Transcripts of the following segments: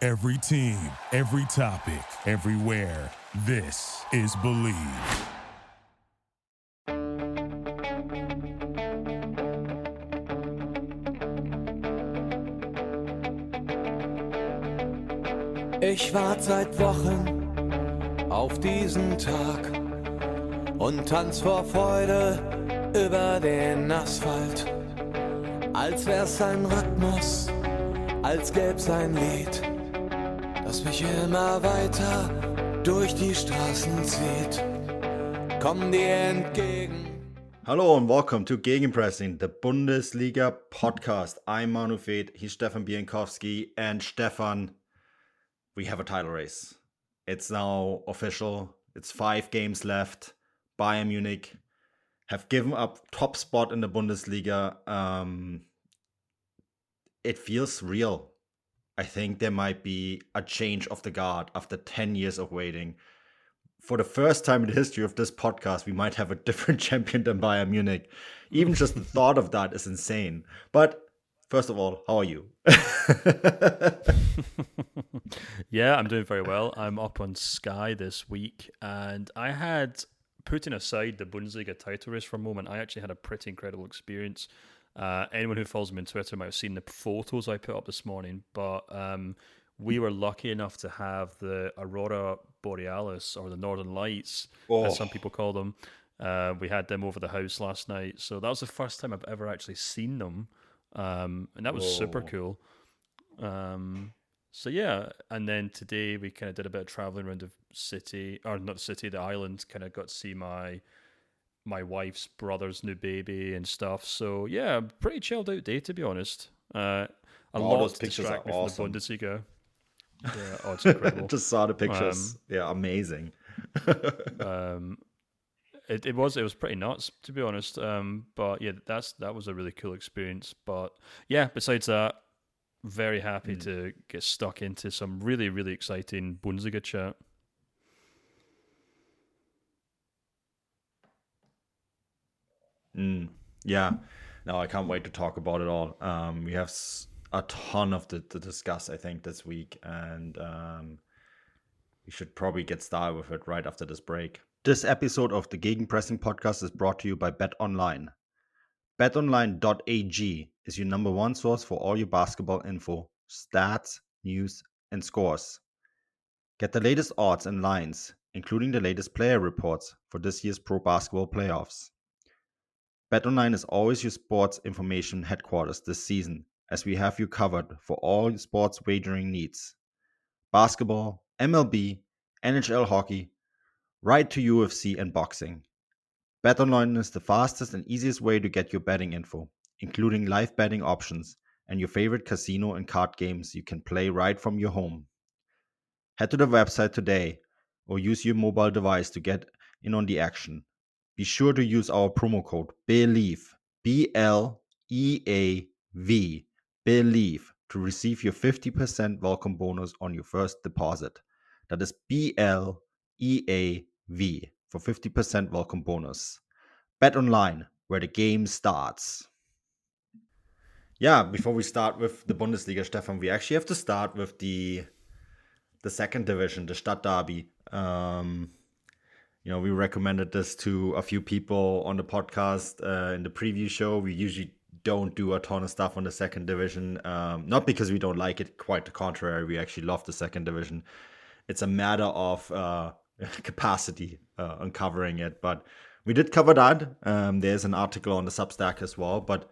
Every team, every topic, everywhere. This is Believe. Ich warte seit Wochen auf diesen Tag und tanz vor Freude über den Asphalt. Als wär's ein Rhythmus, als gäb's ein Lied, das mich immer weiter durch die Straßen zieht. Komm dir entgegen. Hello and welcome to Gegenpressing, the Bundesliga podcast. I'm Manu and he's Stefan Bienkowski, and Stefan, we have a title race. It's now official. It's 5 games left. Bayern Munich have given up top spot in the Bundesliga. It feels real. I think there might be a change of the guard after 10 years of waiting. For the first time in the history of this podcast, we might have a different champion than Bayern Munich. Even just the thought of that is insane. But first of all, how are you? Yeah, I'm doing very well. I'm up on Sky this week, and I had, putting aside the Bundesliga title race for a moment, I actually had a pretty incredible experience. Anyone who follows me on Twitter might have seen the photos I put up this morning, but we were lucky enough to have the Aurora Borealis, or the Northern Lights, as some people call them. We had them over the house last night, so that was the first time I've ever actually seen them, and that was super cool. So yeah, and then today we kind of did a bit of traveling around the city, or not the city, the island. Kind of got to see my wife's brother's new baby and stuff. So yeah, pretty chilled out day, to be honest. A lot to distract me from the Bundesliga. Yeah, it's incredible. Just saw the pictures. Yeah, amazing. It was pretty nuts, to be honest. But yeah, that was a really cool experience. But yeah, besides that, very happy to get stuck into some really, really exciting Bundesliga chat. Yeah, no, I can't wait to talk about it all. We have a ton of to discuss, I think, this week, and we should probably get started with it right after this break. This episode of the Gegenpressing Podcast is brought to you by BetOnline. BetOnline.ag is your number one source for all your basketball info, stats, news, and scores. Get the latest odds and lines, including the latest player reports for this year's pro basketball playoffs. BetOnline is always your sports information headquarters this season, as we have you covered for all your sports wagering needs. Basketball, MLB, NHL hockey, right to UFC and boxing. BetOnline is the fastest and easiest way to get your betting info, including live betting options and your favorite casino and card games you can play right from your home. Head to the website today or use your mobile device to get in on the action. Be sure to use our promo code BELIEVE, BLEAV, BELIEVE, to receive your 50% welcome bonus on your first deposit. That is BLEAV for 50% welcome bonus. Bet online, where the game starts. Yeah, before we start with the Bundesliga, Stefan, we actually have to start with the second division, the Stadtderby. We recommended this to a few people on the podcast in the preview show. We usually don't do a ton of stuff on the second division, not because we don't like it, quite the contrary. We actually love the second division. It's a matter of capacity on covering it, but we did cover that. There's an article on the Substack as well, but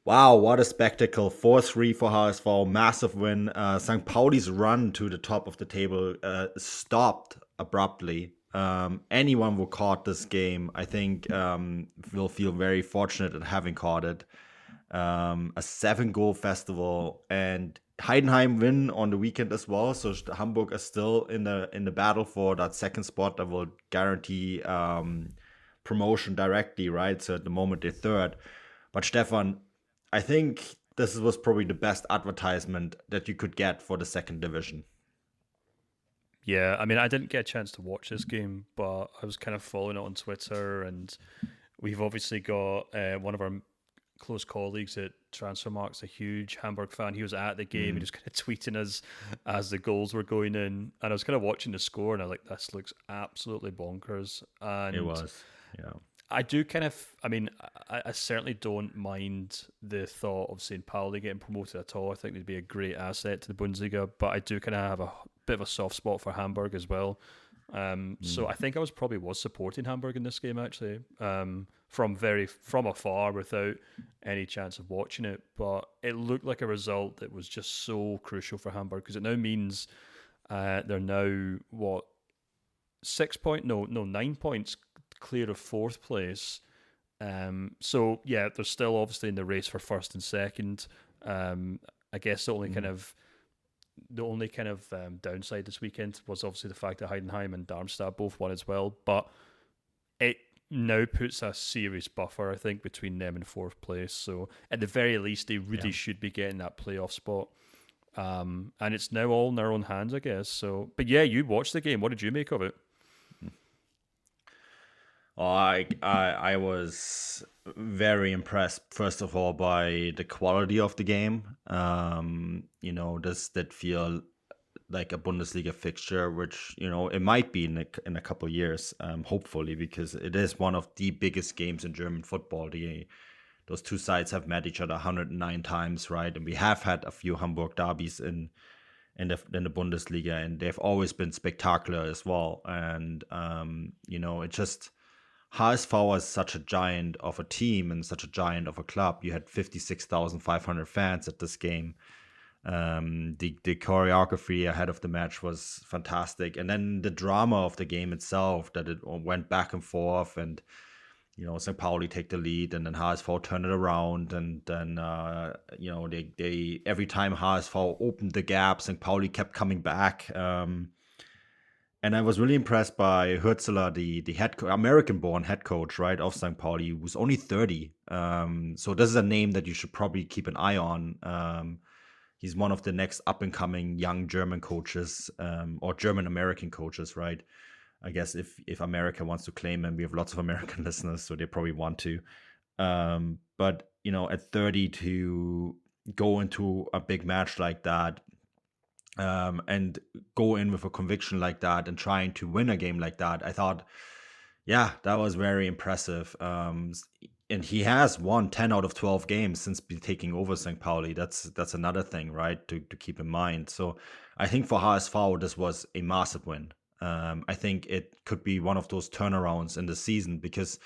wow, what a spectacle. 4-3 for HSV, massive win. St Pauli's run to the top of the table stopped abruptly. Anyone who caught this game, I think, will feel very fortunate at having caught it. A 7-goal festival, and Heidenheim win on the weekend as well. So Hamburg is still in the battle for that second spot that will guarantee promotion directly, right? So at the moment they're third. But Stefan, I think this was probably the best advertisement that you could get for the second division. Yeah, I mean, I didn't get a chance to watch this game, but I was kind of following it on Twitter, and we've obviously got one of our close colleagues at Transfermarkt's a huge Hamburg fan. He was at the game. He was kind of tweeting us as the goals were going in, and I was kind of watching the score, and I was like, this looks absolutely bonkers. And It was, yeah. I do kind of, I certainly don't mind the thought of St Pauli getting promoted at all. I think they'd be a great asset to the Bundesliga, but I do kind of have a bit of a soft spot for Hamburg as well. So I think I was supporting Hamburg in this game actually, from afar without any chance of watching it. But it looked like a result that was just so crucial for Hamburg, because it now means they're now 9 points clear of fourth place. So yeah, they're still obviously in the race for first and second. I guess the only kind of downside this weekend was obviously the fact that Heidenheim and Darmstadt both won as well, but it now puts a serious buffer, I think, between them and fourth place. So at the very least, they really should be getting that playoff spot. And it's now all in their own hands, I guess. So, but yeah, you watched the game. What did you make of it? I was very impressed, first of all, by the quality of the game. Does that feel like a Bundesliga fixture, which, it might be in a couple of years, hopefully, because it is one of the biggest games in German football. Those two sides have met each other 109 times, right? And we have had a few Hamburg derbies in the Bundesliga, and they've always been spectacular as well. And, it just... HSV is such a giant of a team and such a giant of a club. You had 56,500 fans at this game. The choreography ahead of the match was fantastic. And then the drama of the game itself, that it went back and forth, and, St Pauli take the lead, and then HSV turn it around. And then, they every time HSV opened the gap, St Pauli kept coming back. And I was really impressed by Hürzeler, the American-born head coach, right, of St. Pauli, who's only 30. So this is a name that you should probably keep an eye on. He's one of the next up-and-coming young German coaches, or German-American coaches, right? I guess if America wants to claim him, we have lots of American listeners, so they probably want to. But, at 30 to go into a big match like that, and go in with a conviction like that and trying to win a game like that, I thought, yeah, that was very impressive. And he has won 10 out of 12 games since taking over St. Pauli. That's another thing, right, to keep in mind. So I think for HSV, this was a massive win. I think it could be one of those turnarounds in the season, because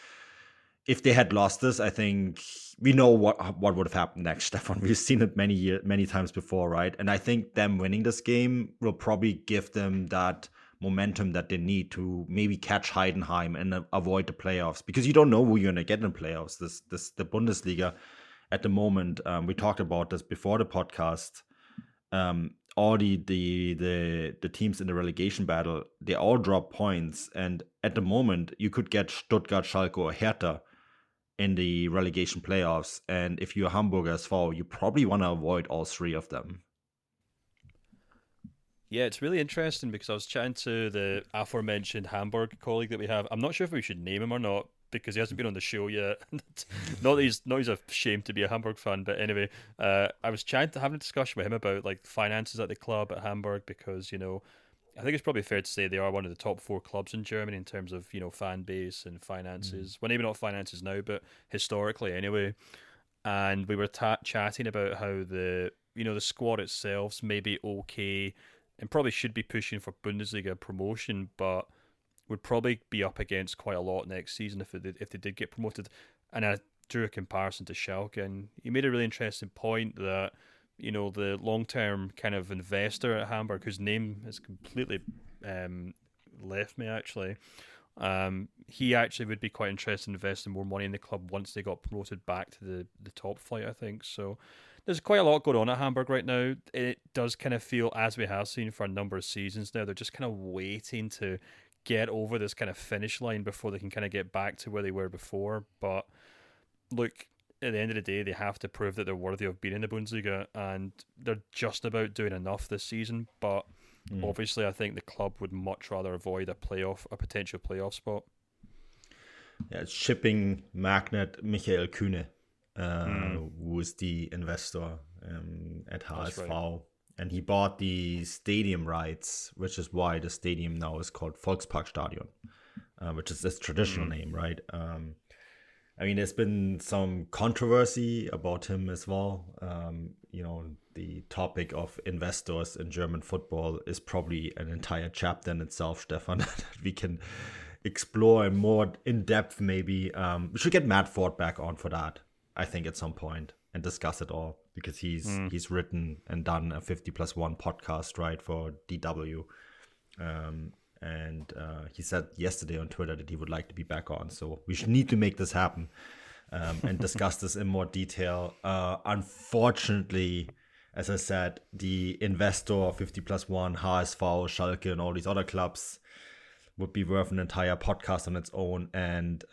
if they had lost this, I think we know what would have happened next, Stefan. We've seen it many times before, right? And I think them winning this game will probably give them that momentum that they need to maybe catch Heidenheim and avoid the playoffs, because you don't know who you're going to get in the playoffs. The Bundesliga at the moment, we talked about this before the podcast. All the teams in the relegation battle, they all drop points, and at the moment you could get Stuttgart, Schalke, or Hertha in the relegation playoffs, and if you're Hamburger SV, you probably want to avoid all three of them. Yeah, it's really interesting, because I was chatting to the aforementioned Hamburg colleague that we have. I'm not sure if we should name him or not, because he hasn't been on the show yet. not that he's ashamed to be a Hamburg fan, but anyway, I was having a discussion with him about like finances at the club at Hamburg, because I think it's probably fair to say they are one of the top 4 clubs in Germany in terms of fan base and finances. Well, maybe not finances now, but historically anyway. And we were chatting about how the squad itself's maybe okay and probably should be pushing for Bundesliga promotion, but would probably be up against quite a lot next season if they did get promoted. And I drew a comparison to Schalke, and he made a really interesting point that the long-term kind of investor at Hamburg, whose name has completely left me actually, he actually would be quite interested in investing more money in the club once they got promoted back to the top flight, I think. So there's quite a lot going on at Hamburg right now. It does kind of feel, as we have seen for a number of seasons now, they're just kind of waiting to get over this kind of finish line before they can kind of get back to where they were before. But look, at the end of the day, they have to prove that they're worthy of being in the Bundesliga, and they're just about doing enough this season. But obviously, I think the club would much rather avoid a potential playoff spot. Yeah, it's shipping magnate Michael Kühne. who is the investor at That's HSV. right. And he bought the stadium rights, which is why the stadium now is called Volksparkstadion, which is this traditional name, right? I mean, there's been some controversy about him as well. The topic of investors in German football is probably an entire chapter in itself, Stefan, that we can explore more in depth maybe. We should get Matt Ford back on for that, I think, at some point, and discuss it all, because he's written and done a 50+1 podcast, right, for DW. And he said yesterday on Twitter that he would like to be back on. So we should need to make this happen and discuss this in more detail. Unfortunately, as I said, the investor 50+1, HSV, Schalke, and all these other clubs would be worth an entire podcast on its own. And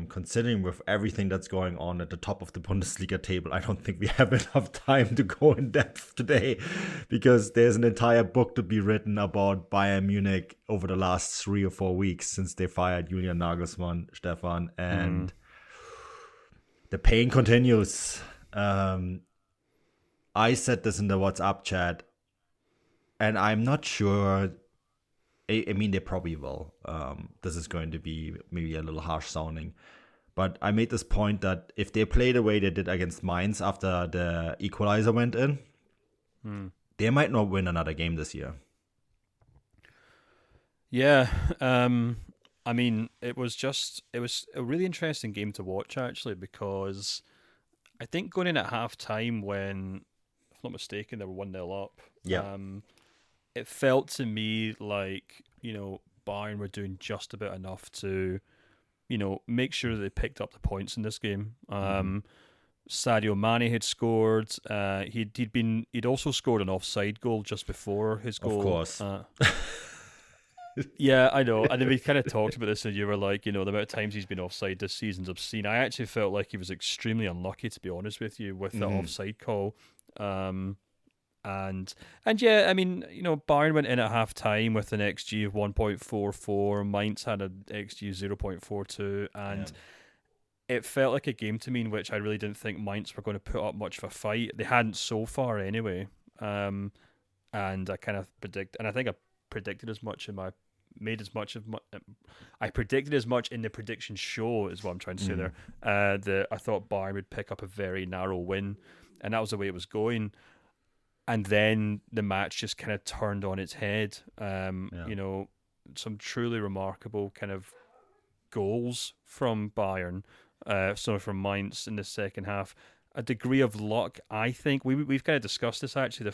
considering with everything that's going on at the top of the Bundesliga table, I don't think we have enough time to go in depth today, because there's an entire book to be written about Bayern Munich over the last 3 or 4 weeks since they fired Julian Nagelsmann, Stefan, and the pain continues. I said this in the WhatsApp chat, and I'm not sure. I mean, they probably will. This is going to be maybe a little harsh sounding, but I made this point that if they play the way they did against Mainz after the equalizer went in, they might not win another game this year. Yeah, I mean, it was a really interesting game to watch, actually, because I think going in at half time when, if I'm not mistaken, they were 1-0 up. Yeah. It felt to me like, Bayern were doing just about enough to, make sure they picked up the points in this game. Sadio Mane had scored. He'd also scored an offside goal just before his goal. Of course. Yeah, I know. And then we kind of talked about this, and you were like, the amount of times he's been offside this season's obscene. I actually felt like he was extremely unlucky, to be honest with you, with the offside call. And yeah, I mean, Bayern went in at half time with an XG of 1.44. Mainz had an XG of 0.42, and it felt like a game to me in which I really didn't think Mainz were going to put up much of a fight. They hadn't so far anyway. And I kind of I think I predicted as much I predicted as much in the prediction show, is what I'm trying to say there. That I thought Bayern would pick up a very narrow win, and that was the way it was going. And then the match just kind of turned on its head. Some truly remarkable kind of goals from Bayern, from Mainz in the second half. A degree of luck, I think. We've kind of discussed this, actually. I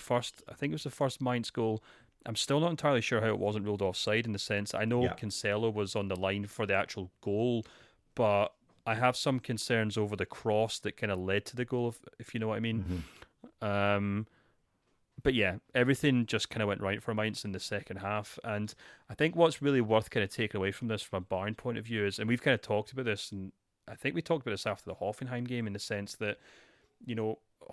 think it was the first Mainz goal. I'm still not entirely sure how it wasn't ruled offside, in the sense I know Cancelo was on the line for the actual goal, but I have some concerns over the cross that kind of led to the goal, if you know what I mean. But yeah, everything just kind of went right for Mainz in the second half. And I think what's really worth kind of taking away from this from a Bayern point of view is, and we've kind of talked about this, and I think we talked about this after the Hoffenheim game, in the sense that,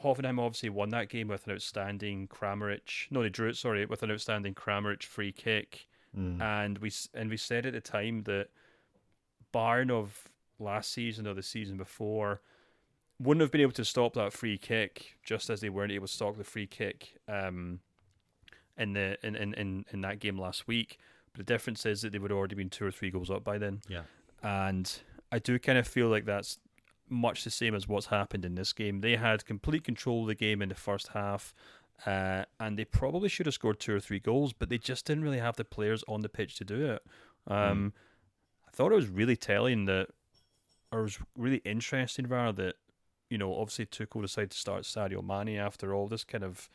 Hoffenheim obviously won that game with an outstanding they drew it, with an outstanding Kramaric free kick. And we said at the time that Bayern of last season or the season before wouldn't have been able to stop that free kick, just as they weren't able to stop the free kick in that game last week. But the difference is that they would have already been 2 or 3 goals up by then. Yeah. And I do kind of feel like that's much the same as what's happened in this game. They had complete control of the game in the first half, and they probably should have scored 2 or 3 goals, but they just didn't really have the players on the pitch to do it. I thought it was really telling or it was really interesting, rather, that obviously Tuchel decided to start Sadio Mane after all this kind of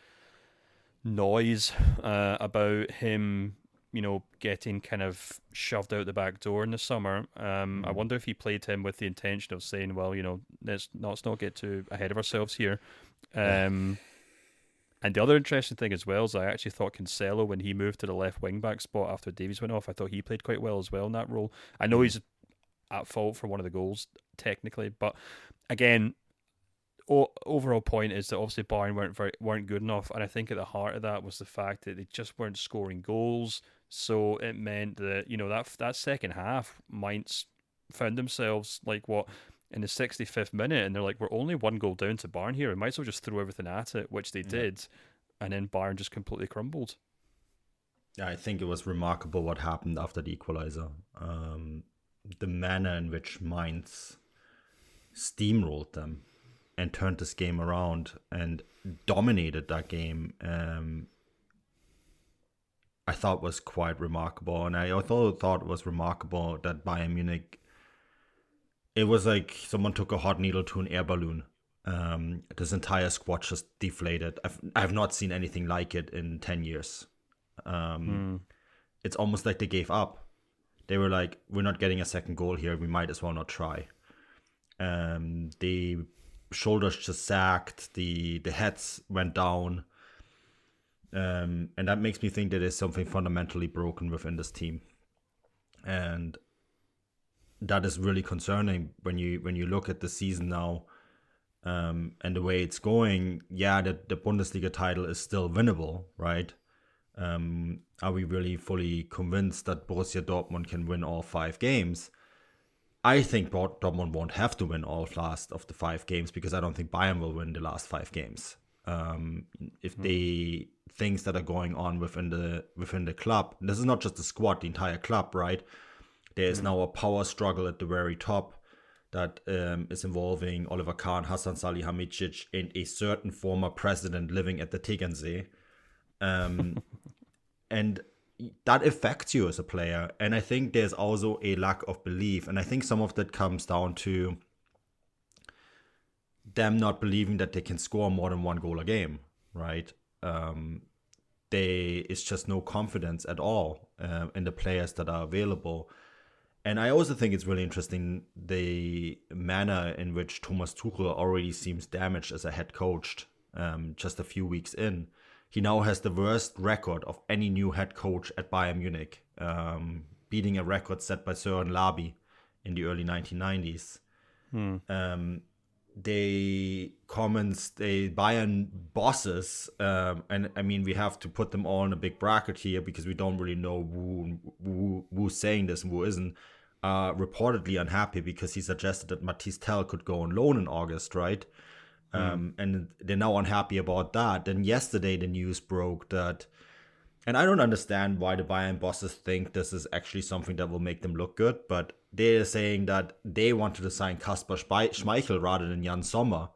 noise about him, getting kind of shoved out the back door in the summer. I wonder if he played him with the intention of saying, well, let's not get too ahead of ourselves here. And the other interesting thing as well is I actually thought Cancelo, when he moved to the left wing back spot after Davies went off, I thought he played quite well as well in that role. I know he's at fault for one of the goals technically, but again, overall point is that obviously Bayern weren't good enough, and I think at the heart of that was the fact that they just weren't scoring goals. So it meant that that second half, Mainz found themselves in the 65th minute, and they're like, we're only one goal down to Bayern here. We might as well just throw everything at it, which they did, and then Bayern just completely crumbled. Yeah, I think it was remarkable what happened after the equalizer. The manner in which Mainz steamrolled them and turned this game around and dominated that game, I thought was quite remarkable. And I also thought it was remarkable that Bayern Munich, it was like someone took a hot needle to an air balloon. This entire squad just deflated. I've not seen anything like it in 10 years. It's almost like they gave up. They were like, we're not getting a second goal here. We might as well not try. The shoulders just sagged. The heads went down. And that makes me think that there's something fundamentally broken within this team. And that is really concerning when you look at the season now, and the way it's going. Yeah, the Bundesliga title is still winnable, right? Are we really fully convinced that Borussia Dortmund can win all 5 games? I think Dortmund won't have to win all last of the 5 games, because I don't think Bayern will win the last 5 games. If the things that are going on within the club, this is not just the squad, the entire club, right? There is now a power struggle at the very top that is involving Oliver Kahn, Hassan Salihamidzic, and a certain former president living at the Tegernsee. And that affects you as a player. And I think there's also a lack of belief. And I think some of that comes down to them not believing that they can score more than 1 goal a game, right? It's just no confidence at all in the players that are available. And I also think it's really interesting the manner in which Thomas Tuchel already seems damaged as a head coach just a few weeks in. He now has the worst record of any new head coach at Bayern Munich, beating a record set by Søren Larby in the early 1990s. The Bayern bosses, and I mean, we have to put them all in a big bracket here because we don't really know who's saying this and who isn't, reportedly unhappy because he suggested that Matthijs Tell could go on loan in August, right? And they're now unhappy about that. Then yesterday the news broke that, and I don't understand why the Bayern bosses think this is actually something that will make them look good, but they're saying that they wanted to sign Kasper Schmeichel rather than Jan Sommer.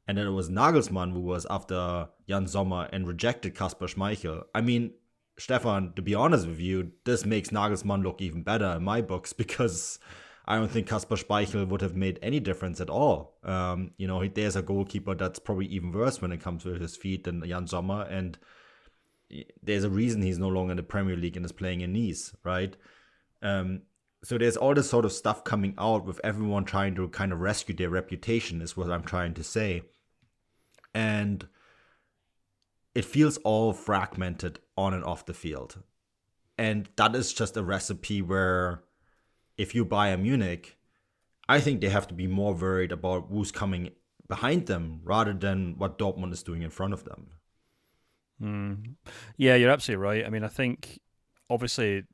And then it was Nagelsmann who was after Jan Sommer and rejected Kasper Schmeichel. I mean, Stefan, to be honest with you, this makes Nagelsmann look even better in my books, because I don't think Kasper Schmeichel would have made any difference at all. There's a goalkeeper that's probably even worse when it comes to his feet than Jan Sommer, and there's a reason he's no longer in the Premier League and is playing in Nice, right? So there's all this sort of stuff coming out with everyone trying to kind of rescue their reputation, is what I'm trying to say. And it feels all fragmented on and off the field. And that is just a recipe where, if you Bayern Munich, I think they have to be more worried about who's coming behind them rather than what Dortmund is doing in front of them. Yeah, you're absolutely right. I mean, I think, obviously,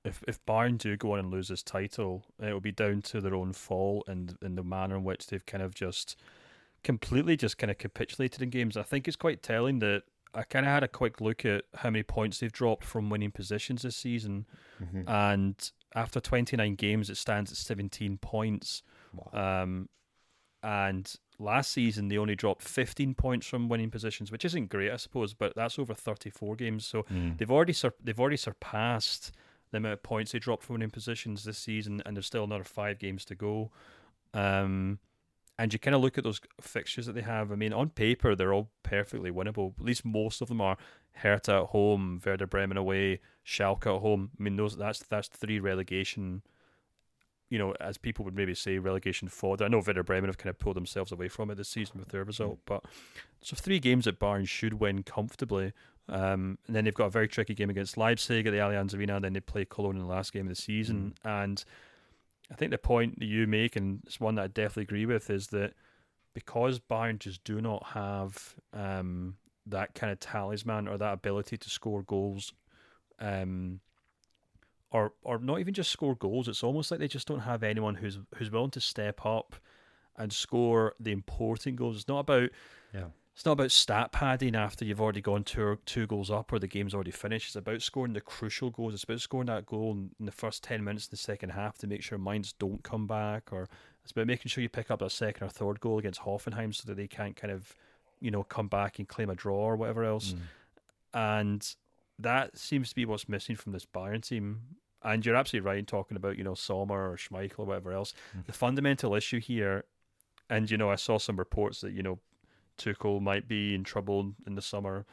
if Bayern do go on and lose this title, it will be down to their own fault and the manner in which they've kind of just completely just kind of capitulated in games. I think it's quite telling that I kind of had a quick look at how many points they've dropped from winning positions this season. And after 29 games, it stands at 17 points. Wow. And last season, they only dropped 15 points from winning positions, which isn't great, I suppose, but that's over 34 games. So they've already surpassed the amount of points they dropped from winning positions this season, and there's still another 5 games to go. And you kind of look at those fixtures that they have. I mean, on paper, they're all perfectly winnable. At least most of them are. Hertha at home, Werder Bremen away, Schalke at home. I mean, that's 3 relegation, as people would maybe say, relegation fodder. I know Werder Bremen have kind of pulled themselves away from it this season with their result. But so 3 games that Bayern should win comfortably. And then they've got a very tricky game against Leipzig at the Allianz Arena. And then they play Cologne in the last game of the season. And I think the point that you make, and it's one that I definitely agree with, is that because Bayern just do not have that kind of talisman or that ability to score goals, or not even just score goals, it's almost like they just don't have anyone who's willing to step up and score the important goals. It's not about stat padding after you've already gone two goals up or the game's already finished. It's about scoring the crucial goals. It's about scoring that goal in the first 10 minutes of the second half to make sure Mainz don't come back, or it's about making sure you pick up a second or third goal against Hoffenheim so that they can't kind of, come back and claim a draw or whatever else. And that seems to be what's missing from this Bayern team. And you're absolutely right in talking about, Sommer or Schmeichel or whatever else. The fundamental issue here, and, I saw some reports that, Tuchel might be in trouble in the summer,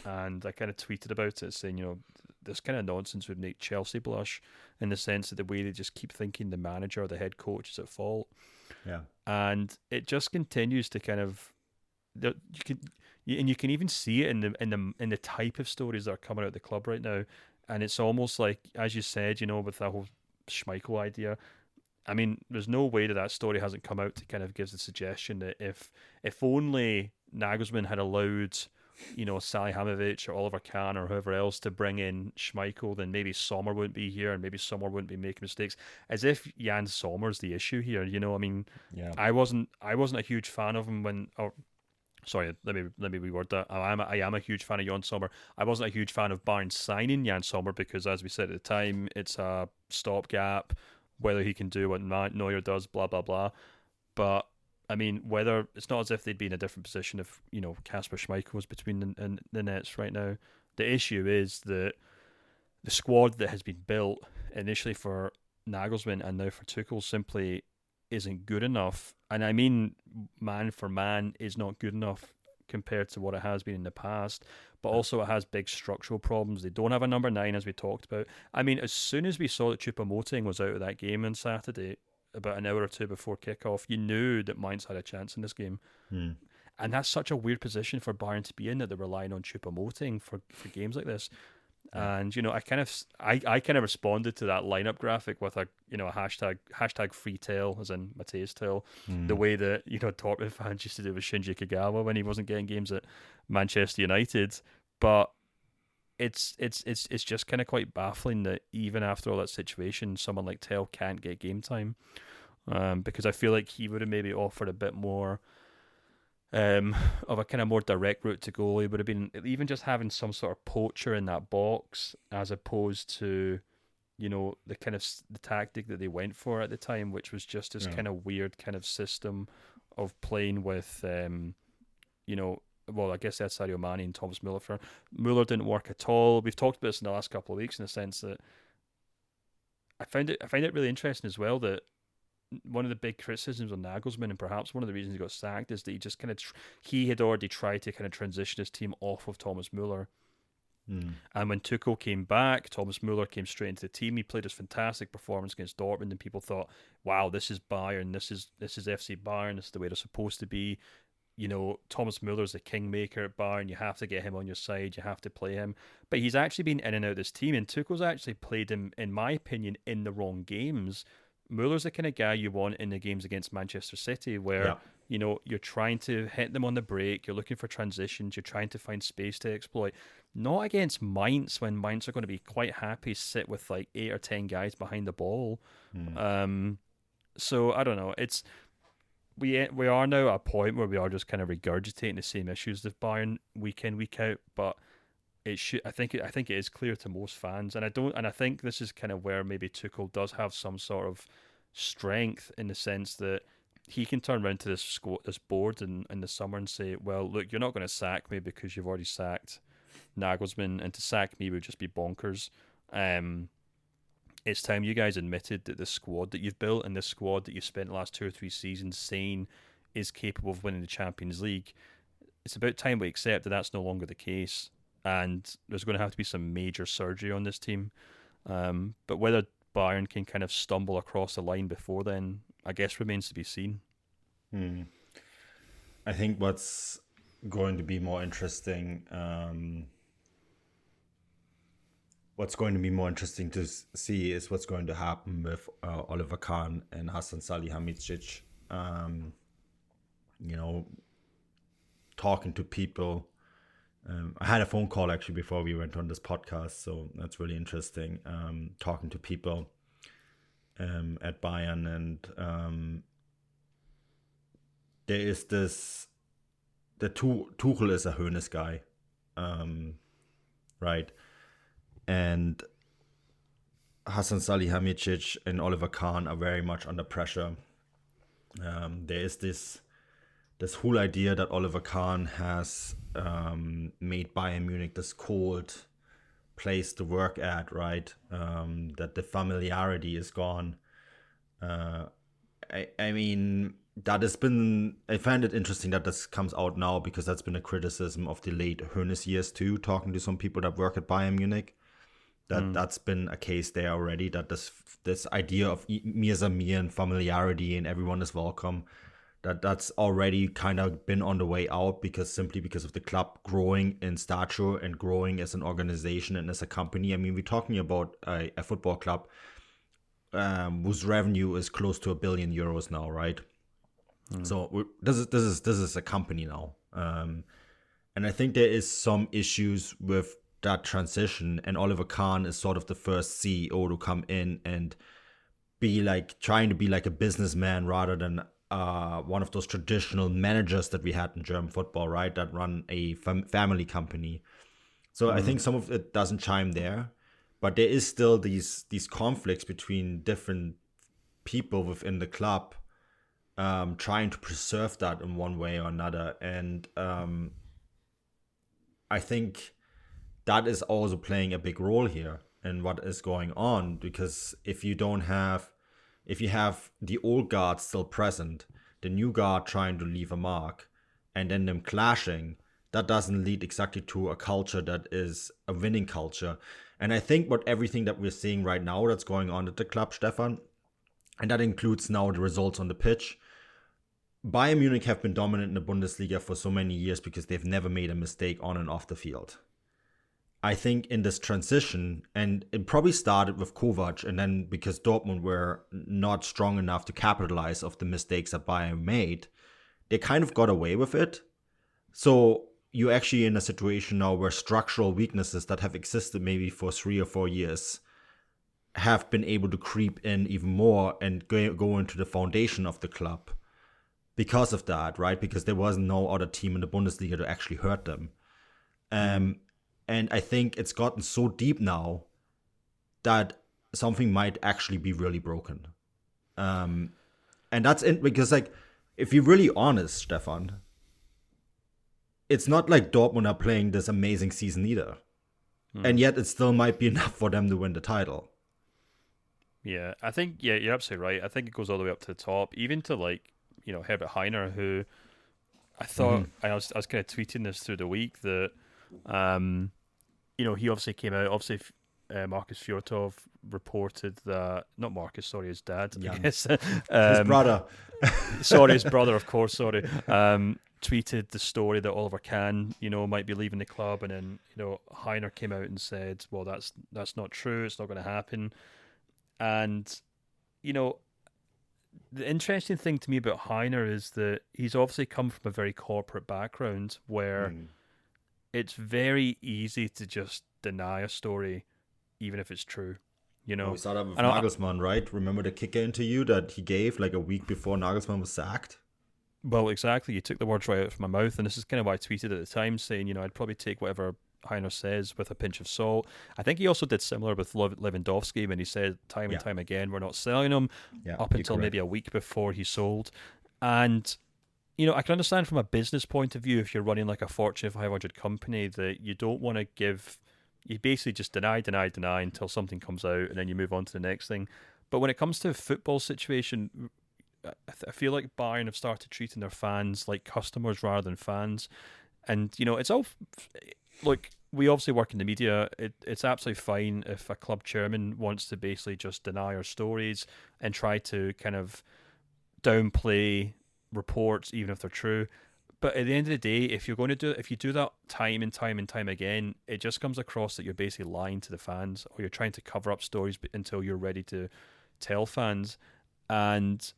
and I kind of tweeted about it saying, this kind of nonsense would make Chelsea blush, in the sense that the way they just keep thinking the manager or the head coach is at fault. Yeah. And it just continues to kind of, you can even see it in the type of stories that are coming out of the club right now. And it's almost like, as you said, with that whole Schmeichel idea, I mean, there's no way that story hasn't come out to kind of give the suggestion that if only Nagelsmann had allowed, Salihamidzic or Oliver Kahn or whoever else to bring in Schmeichel, then maybe Sommer wouldn't be here and maybe Sommer wouldn't be making mistakes. As if Jan Sommer's the issue here, I mean, I wasn't a huge fan of him sorry, let me reword that. I am a huge fan of Jan Sommer. I wasn't a huge fan of Bayern signing Jan Sommer because, as we said at the time, it's a stopgap. Whether he can do what Neuer does, blah, blah, blah. But, I mean, whether it's not as if they'd be in a different position if, Kasper Schmeichel was between the nets right now. The issue is that the squad that has been built initially for Nagelsmann and now for Tuchel simply isn't good enough. And I mean, man for man is not good enough compared to what it has been in the past, but also it has big structural problems. They don't have a number 9, as we talked about. I mean, as soon as we saw that Choupo-Moting was out of that game on Saturday, about an hour or two before kickoff, you knew that Mainz had a chance in this game. And that's such a weird position for Bayern to be in, that they're relying on Choupo-Moting for games like this. And I kind of responded to that lineup graphic with a hashtag free tale, as in Mateus tale, the way that Dortmund fans used to do with Shinji Kagawa when he wasn't getting games at Manchester United. But it's just kind of quite baffling that even after all that situation, someone like Tell can't get game time, because I feel like he would have maybe offered a bit more of a kind of more direct route to goal. It would have been even just having some sort of poacher in that box, as opposed to, the kind of the tactic that they went for at the time, which was just this kind of weird kind of system of playing with, well, I guess that's Sadio Mane and Thomas Müller. Müller didn't work at all. We've talked about this in the last couple of weeks, in the sense that I find it really interesting as well that one of the big criticisms of Nagelsmann, and perhaps one of the reasons he got sacked, is that he just kind of he had already tried to kind of transition his team off of Thomas Müller. And when Tuchel came back, Thomas Müller came straight into the team. He played his fantastic performance against Dortmund, and people thought, "Wow, this is Bayern. This is FC Bayern. This is the way they're supposed to be." Thomas Muller's the kingmaker at Bayern. You have to get him on your side. You have to play him. But he's actually been in and out of this team, and Tuchel's actually played him, in my opinion, in the wrong games. Muller's the kind of guy you want in the games against Manchester City, where you're trying to hit them on the break, you're looking for transitions, you're trying to find space to exploit. Not against Mainz, when Mainz are going to be quite happy to sit with like 8 or 10 guys behind the ball. So I don't know. We are now at a point where we are just kind of regurgitating the same issues with Bayern week in, week out, but I think it is clear to most fans, and I think this is kind of where maybe Tuchel does have some sort of strength, in the sense that he can turn around to this board in the summer and say, well, look, you're not going to sack me because you've already sacked Nagelsmann, and to sack me would just be bonkers. It's time you guys admitted that the squad that you've built, and the squad that you've spent the last 2 or 3 seasons saying is capable of winning the Champions League, it's about time we accept that that's no longer the case. And there's going to have to be some major surgery on this team. But whether Bayern can kind of stumble across the line before then, I guess remains to be seen. I think what's going to be more interesting, to see is what's going to happen with Oliver Kahn and Hasan Salihamidzic. Talking to people. I had a phone call actually before we went on this podcast, so that's really interesting. Talking to people at Bayern, and there is this, Tuchel is a Hoeneß guy, right? And Hasan Salihamidzic and Oliver Kahn are very much under pressure. There is this whole idea that Oliver Kahn has made Bayern Munich this cold place to work at, right? That the familiarity is gone. I mean, that has been, I find it interesting that this comes out now, because that's been a criticism of the late Hoeneß years too, talking to some people that work at Bayern Munich. That's been a case there already, that this idea of mir ist mir and familiarity and everyone is welcome, that's already kind of been on the way out, because of the club growing in stature and growing as an organization and as a company. I mean, we're talking about a football club whose revenue is close to €1 billion now, right? So this is a company now, and I think there is some issues with that transition, and Oliver Kahn is sort of the first CEO to come in and be like trying to be like a businessman rather than one of those traditional managers that we had in German football, right? That run a family company. So I think some of it doesn't chime there, but there is still these conflicts between different people within the club, trying to preserve that in one way or another, and I think that is also playing a big role here in what is going on, because if you have the old guard still present, the new guard trying to leave a mark, and then them clashing, that doesn't lead exactly to a culture that is a winning culture. And I think everything that we're seeing right now that's going on at the club, Stefan, and that includes now the results on the pitch. Bayern Munich have been dominant in the Bundesliga for so many years because they've never made a mistake on and off the field. I think in this transition, and it probably started with Kovac, and then because Dortmund were not strong enough to capitalize off the mistakes that Bayern made, they kind of got away with it. So you're actually in a situation now where structural weaknesses that have existed maybe for 3 or 4 years have been able to creep in even more and go into the foundation of the club because of that, right? Because there was no other team in the Bundesliga to actually hurt them. And I think it's gotten so deep now that something might actually be really broken. And that's because, like, if you're really honest, Stefan, it's not like Dortmund are playing this amazing season either. And yet it still might be enough for them to win the title. Yeah, I think, you're absolutely right. I think it goes all the way up to the top, even to, like, Herbert Heiner, who I thought, I was kind of tweeting this through the week that, he obviously came out, Marcus Fjortov reported that, not Marcus, sorry, his dad, I guess. His brother. His brother, of course, tweeted the story that Oliver Kahn, might be leaving the club, and then, Heiner came out and said, well, that's not true, it's not going to happen. And, the interesting thing to me about Heiner is that he's obviously come from a very corporate background where it's very easy to just deny a story, even if it's true. We saw that with Nagelsmann, right? Remember the kicker interview that he gave like a week before Nagelsmann was sacked? Well, exactly. You took the words right out of my mouth, and this is kind of why I tweeted at the time, saying, I'd probably take whatever Heiner says with a pinch of salt. I think he also did similar with Lewandowski when he said time and time again, we're not selling him, up until maybe a week before he sold. And, I can understand from a business point of view, if you're running like a Fortune 500 company, that you don't want to you basically just deny until something comes out, and then you move on to the next thing. But when it comes to a football situation, I feel like Bayern have started treating their fans like customers rather than fans. And, it's all... Look, we obviously work in the media. It's absolutely fine if a club chairman wants to basically just deny our stories and try to kind of downplay reports, even if they're true. But at the end of the day, if you do that time and time again, it just comes across that you're basically lying to the fans, or you're trying to cover up stories until you're ready to tell fans. And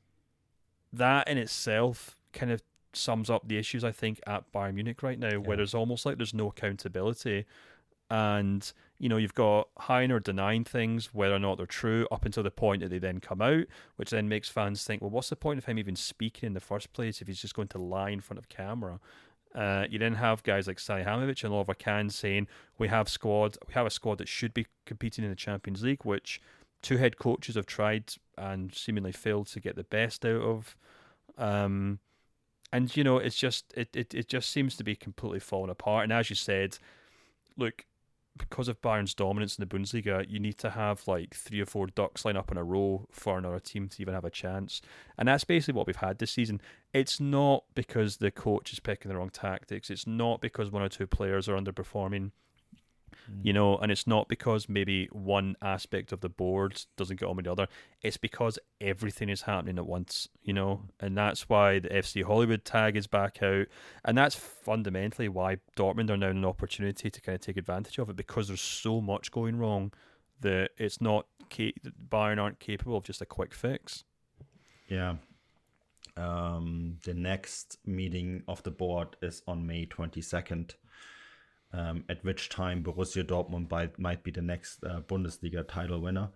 that in itself kind of sums up the issues, I think, at Bayern Munich right now, where there's almost like there's no accountability. And, you've got Heiner denying things, whether or not they're true, up until the point that they then come out, which then makes fans think, well, what's the point of him even speaking in the first place if he's just going to lie in front of camera? You then have guys like Salihamidzic and Oliver Kahn saying we have a squad that should be competing in the Champions League, which 2 head coaches have tried and seemingly failed to get the best out of. And it's just it just seems to be completely falling apart. And as you said, look, because of Bayern's dominance in the Bundesliga, you need to have like 3 or 4 ducks line up in a row for another team to even have a chance. And that's basically what we've had this season. It's not because the coach is picking the wrong tactics. It's not because 1 or 2 players are underperforming. And it's not because maybe one aspect of the board doesn't get on with the other. It's because everything is happening at once, and that's why the FC Hollywood tag is back out, and that's fundamentally why Dortmund are now an opportunity to kind of take advantage of it, because there's so much going wrong that it's not that Bayern aren't capable of just a quick fix. Yeah. The next meeting of the board is on May 22nd. At which time Borussia Dortmund might be the next Bundesliga title winner.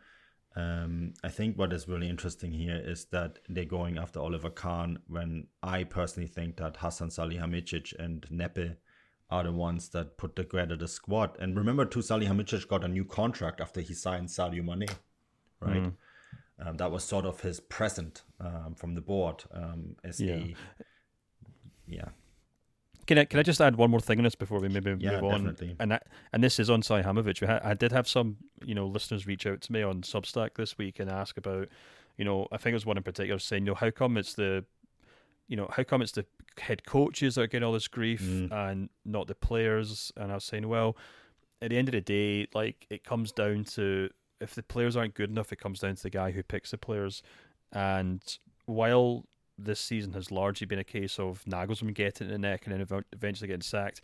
I think what is really interesting here is that they're going after Oliver Kahn, when I personally think that Hasan Salihamidzic and Neppe are the ones that put together the squad. And remember too, Salihamidzic got a new contract after he signed Sadio Mane, right? That was sort of his present from the board. Can I just add one more thing on this before we maybe move on? Definitely. And this is on Salihamidzic. I did have some listeners reach out to me on Substack this week and ask about, I think it was one in particular saying, how come it's the head coaches that are getting all this grief and not the players? And I was saying, well, at the end of the day, like, it comes down to, if the players aren't good enough, it comes down to the guy who picks the players. And while this season has largely been a case of Nagelsmann getting in the neck and then eventually getting sacked,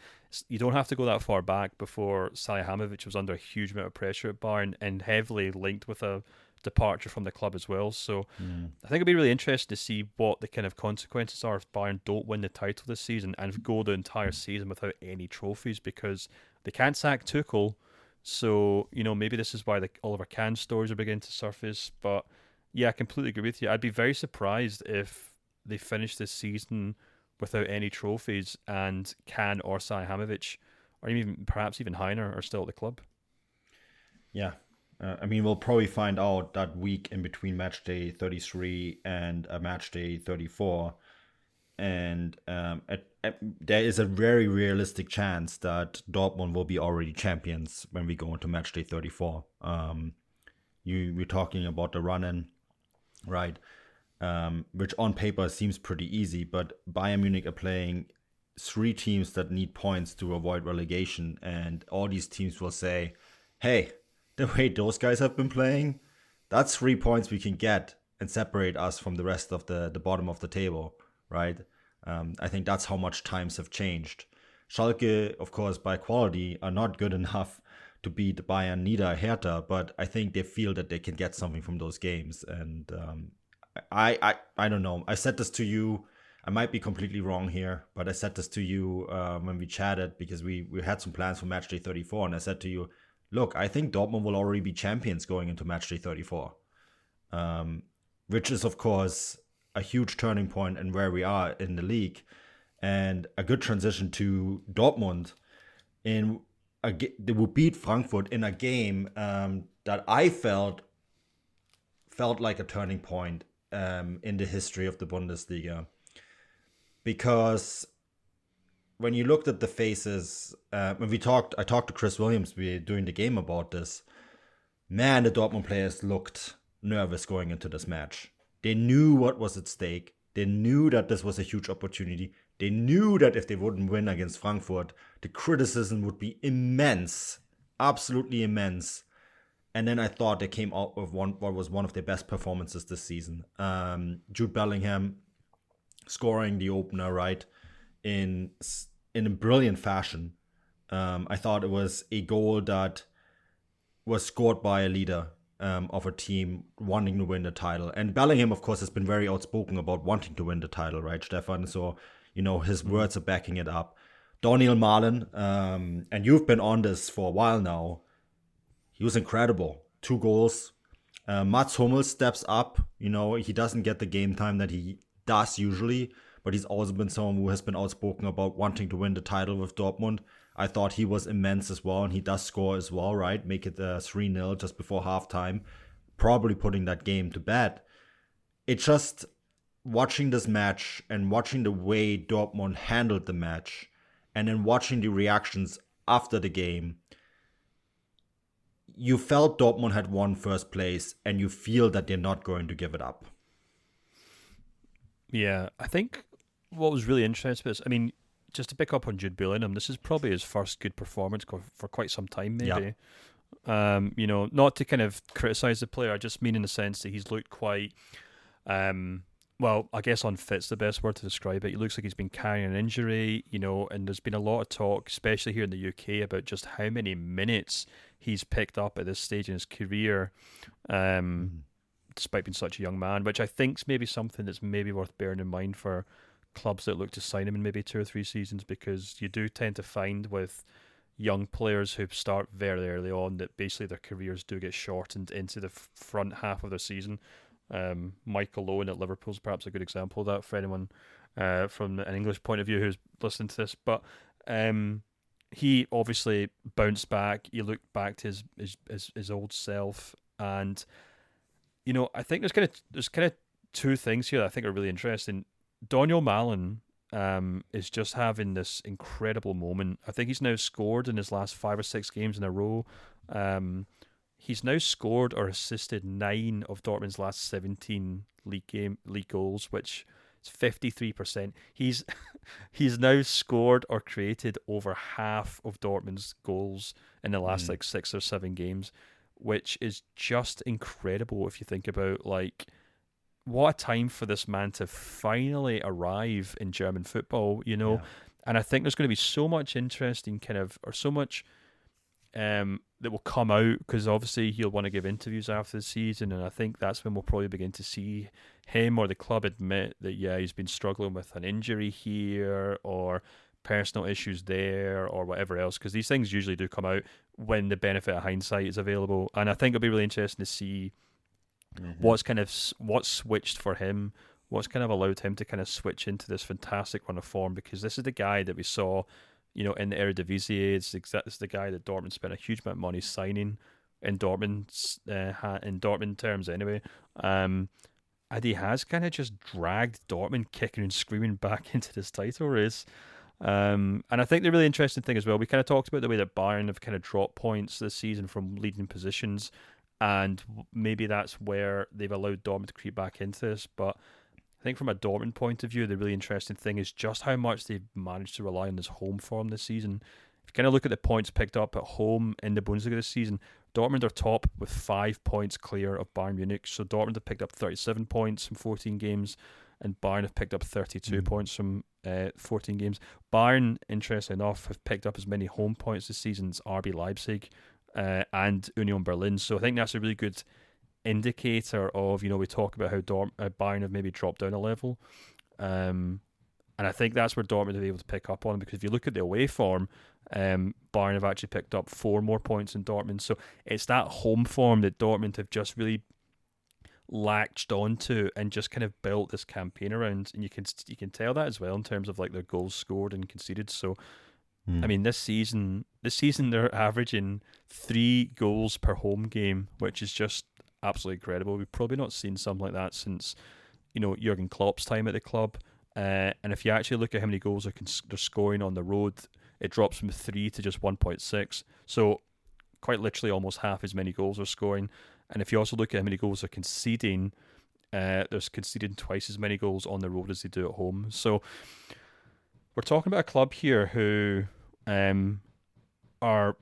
you don't have to go that far back before Salihamidzic was under a huge amount of pressure at Bayern and heavily linked with a departure from the club as well. So I think it'll be really interesting to see what the kind of consequences are if Bayern don't win the title this season and go the entire season without any trophies, because they can't sack Tuchel. So, maybe this is why the Oliver Kahn stories are beginning to surface. But yeah, I completely agree with you. I'd be very surprised if they finish this season without any trophies and Kahn or Salihamidzic, or perhaps even Heiner, are still at the club. Yeah. We'll probably find out that week in between match day 33 and match day 34. And there is a very realistic chance that Dortmund will be already champions when we go into match day 34. We're talking about the run-in, right? Which on paper seems pretty easy, but Bayern Munich are playing 3 teams that need points to avoid relegation, and all these teams will say, hey, the way those guys have been playing, that's 3 points we can get and separate us from the rest of the bottom of the table, right? I think that's how much times have changed. Schalke, of course, by quality, are not good enough to beat Bayern, neither Hertha, but I think they feel that they can get something from those games. And I don't know. I said this to you. I might be completely wrong here, but I said this to you when we chatted, because we had some plans for match day 34, and I said to you, look, I think Dortmund will already be champions going into match day 34, which is, of course, a huge turning point in where we are in the league, and a good transition to Dortmund. They will beat Frankfurt in a game that I felt like a turning point in the history of the Bundesliga, because when you looked at the faces, when I talked to Chris Williams during the game about this, man, the Dortmund players looked nervous going into this match. They knew what was at stake. They knew that this was a huge opportunity. They knew that if they wouldn't win against Frankfurt, the criticism would be immense, absolutely immense. And then I thought they came out with what was one of their best performances this season. Jude Bellingham scoring the opener, right, in a brilliant fashion. I thought it was a goal that was scored by a leader of a team wanting to win the title. And Bellingham, of course, has been very outspoken about wanting to win the title, right, Stefan? So, his words are backing it up. Daniel Mahlen, and you've been on this for a while now, he was incredible. 2 goals. Mats Hummels steps up. He doesn't get the game time that he does usually, but he's also been someone who has been outspoken about wanting to win the title with Dortmund. I thought he was immense as well, and he does score as well, right? Make it 3-0 just before halftime, probably putting that game to bed. It just, watching this match and watching the way Dortmund handled the match, and then watching the reactions after the game, you felt Dortmund had won first place, and you feel that they're not going to give it up. Yeah, I think what was really interesting is, just to pick up on Jude Bellingham, this is probably his first good performance for quite some time, maybe. Yeah. Not to kind of criticise the player, I just mean in the sense that he's looked quite, I guess unfit's the best word to describe it. He looks like he's been carrying an injury, and there's been a lot of talk, especially here in the UK, about just how many minutes he's picked up at this stage in his career, despite being such a young man, which I think is maybe something that's maybe worth bearing in mind for clubs that look to sign him in maybe 2 or 3 seasons, because you do tend to find with young players who start very early on that basically their careers do get shortened into the front half of their season. Michael Owen at Liverpool is perhaps a good example of that for anyone from an English point of view who's listening to this. But he obviously bounced back. He looked back to his old self, and I think there's kind of 2 things here that I think are really interesting. Daniel Malen is just having this incredible moment. I think he's now scored in his last 5 or 6 games in a row. He's now scored or assisted 9 of Dortmund's last 17 league goals, which is 53%. He's now scored or created over half of Dortmund's goals in the last 6 or 7 games, which is just incredible if you think about what a time for this man to finally arrive in German football, And I think there's going to be so much interesting so much that will come out, because obviously he'll want to give interviews after the season, and I think that's when we'll probably begin to see him or the club admit that, he's been struggling with an injury here or personal issues there or whatever else, because these things usually do come out when the benefit of hindsight is available. And I think it'll be really interesting to see what's switched for him, what's kind of allowed him to kind of switch into this fantastic run of form, because this is the guy that we saw, in the Eredivisie. It's the guy that Dortmund spent a huge amount of money signing in Dortmund terms anyway. And he has kind of just dragged Dortmund kicking and screaming back into this title race. And I think the really interesting thing as well, we kind of talked about the way that Bayern have kind of dropped points this season from leading positions, and maybe that's where they've allowed Dortmund to creep back into this. But I think from a Dortmund point of view, the really interesting thing is just how much they've managed to rely on this home form this season. If you kind of look at the points picked up at home in the Bundesliga this season, Dortmund are top with 5 points clear of Bayern Munich. So Dortmund have picked up 37 points from 14 games, and Bayern have picked up 32 points from 14 games. Bayern, interestingly enough, have picked up as many home points this season as RB Leipzig and Union Berlin. So I think that's a really good indicator of, we talk about how Bayern have maybe dropped down a level. And I think that's where Dortmund have been able to pick up on, because if you look at the away form, Bayern have actually picked up 4 more points than Dortmund. So it's that home form that Dortmund have just really latched onto and just kind of built this campaign around, and you can tell that as well in terms of their goals scored and conceded. So this season they're averaging 3 goals per home game, which is just absolutely incredible. We've probably not seen something like that since Jurgen Klopp's time at the club. And if you actually look at how many goals they're scoring on the road, it drops from 3 to just 1.6. So quite literally almost half as many goals they're scoring. And if you also look at how many goals they're conceding, they're conceding twice as many goals on the road as they do at home. So we're talking about a club here who are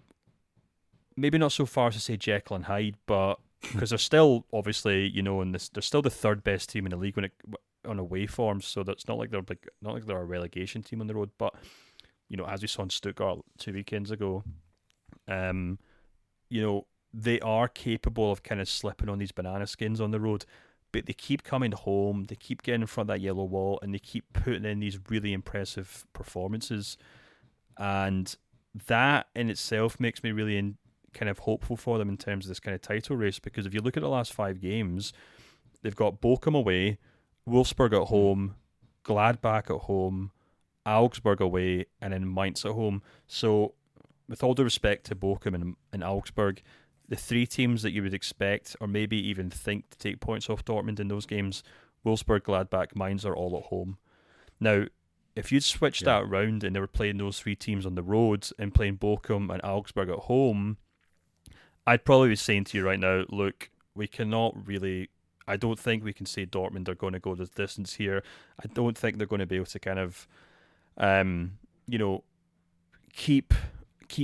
maybe not so far as to say Jekyll and Hyde, but because they're still obviously, they're still the 3rd best team in the league on away form. So that's not like they're a relegation team on the road. But as we saw in Stuttgart 2 weekends ago, they are capable of kind of slipping on these banana skins on the road, but they keep coming home, they keep getting in front of that yellow wall, and they keep putting in these really impressive performances. And that in itself makes me really kind of hopeful for them in terms of this kind of title race, because if you look at the last 5 games, they've got Bochum away, Wolfsburg at home, Gladbach at home, Augsburg away, and then Mainz at home. So with all due respect to Bochum and Augsburg, the 3 teams that you would expect or maybe even think to take points off Dortmund in those games, Wolfsburg, Gladbach, Mainz, are all at home. Now, if you'd switched that around and they were playing those 3 teams on the road and playing Bochum and Augsburg at home, I'd probably be saying to you right now, look, we cannot really... I don't think we can say Dortmund are going to go this distance here. I don't think they're going to be able to kind of, keep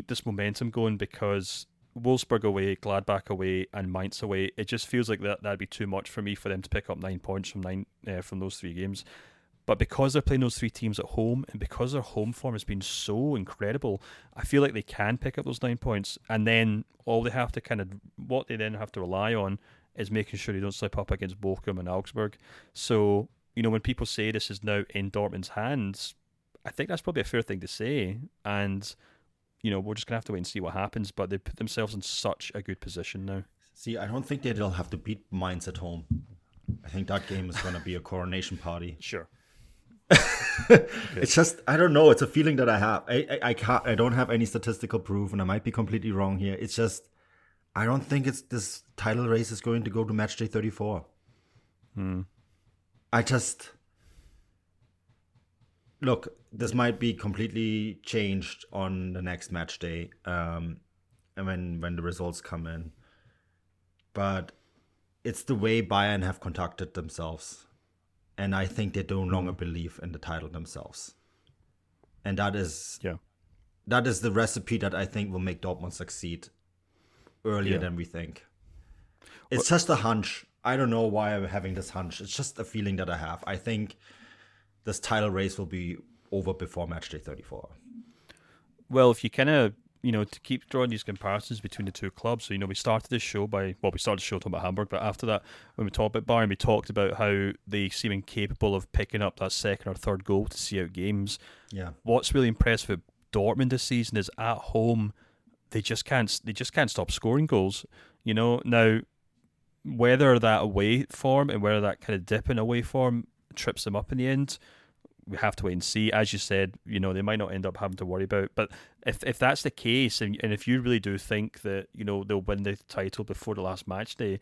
this momentum going, because Wolfsburg away, Gladbach away, and Mainz away, it just feels like that'd be too much for me for them to pick up 9 points from those 3 games. But because they're playing those 3 teams at home, and because their home form has been so incredible, I feel like they can pick up those 9 points. And then what they then have to rely on is making sure they don't slip up against Bochum and Augsburg. So, when people say this is now in Dortmund's hands, I think that's probably a fair thing to say. And, we're just going to have to wait and see what happens. But they put themselves in such a good position now. See, I don't think they'll have to beat Mainz at home. I think that game is going to be a coronation party. Sure. It's just, I don't know. It's a feeling that I have. I don't have any statistical proof, and I might be completely wrong here. It's just, I don't think this title race is going to go to match day 34. Look, this might be completely changed on the next match day, and when the results come in. But it's the way Bayern have conducted themselves. And I think they no longer believe in the title themselves. And that is the recipe that I think will make Dortmund succeed earlier than we think. It's just a hunch. I don't know why I'm having this hunch. It's just a feeling that I have. I think this title race will be over before match day 34. Well, if you kind of, to keep drawing these comparisons between the 2 clubs. So, we started the show talking about Hamburg, but after that, when we talked about Bayern, we talked about how they seem incapable of picking up that second or third goal to see out games. Yeah. What's really impressive with Dortmund this season is at home, they just can't stop scoring goals. Now, whether that away form and whether that kind of dip in away form trips them up in the end, we have to wait and see. As you said, they might not end up having to worry about. But if that's the case, and if you really do think that they'll win the title before the last match day,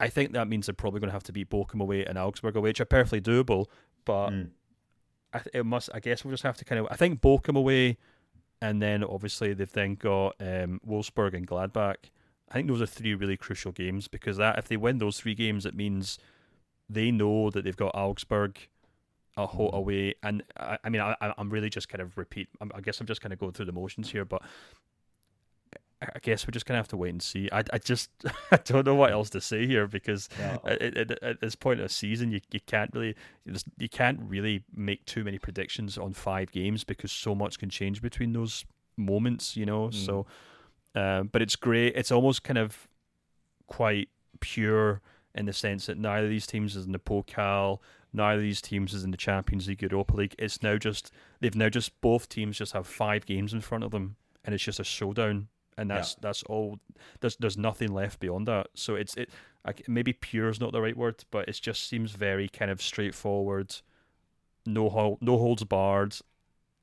I think that means they're probably going to have to beat Bochum away and Augsburg away, which are perfectly doable. But I guess we'll just have to kind of. I think Bochum away, and then obviously they've then got Wolfsburg and Gladbach. I think those are 3 really crucial games, because if they win those 3 games, it means they know that they've got Augsburg away, and I'm really just kind of I guess I'm just kind of going through the motions here, but I guess we're just gonna have to wait and see. I don't know what else to say here, because at this point of the season, you can't really make too many predictions on 5 games, because so much can change between those moments, So, but it's great. It's almost kind of quite pure in the sense that neither of these teams is in the Pokal. Neither of these teams is in the Champions League, Europa League. It's now just both teams just have 5 games in front of them, and it's just a showdown, and that's all. There's nothing left beyond that. So maybe pure is not the right word, but it just seems very kind of straightforward, no holds barred,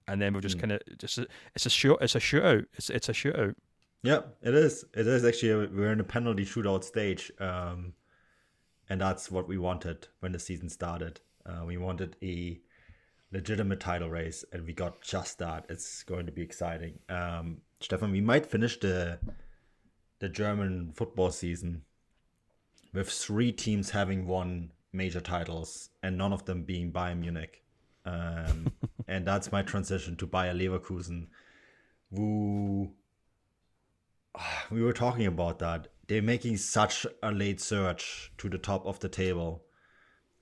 and then we're just kind of it's a shootout. It's a shootout. Yeah, it is. It is actually. We're in a penalty shootout stage. And that's what we wanted when the season started. We wanted a legitimate title race, and we got just that. It's going to be exciting. Stefan, we might finish the German football season with 3 teams having won major titles, and none of them being Bayern Munich. And that's my transition to Bayer Leverkusen, who we were talking about that. They're making such a late surge to the top of the table.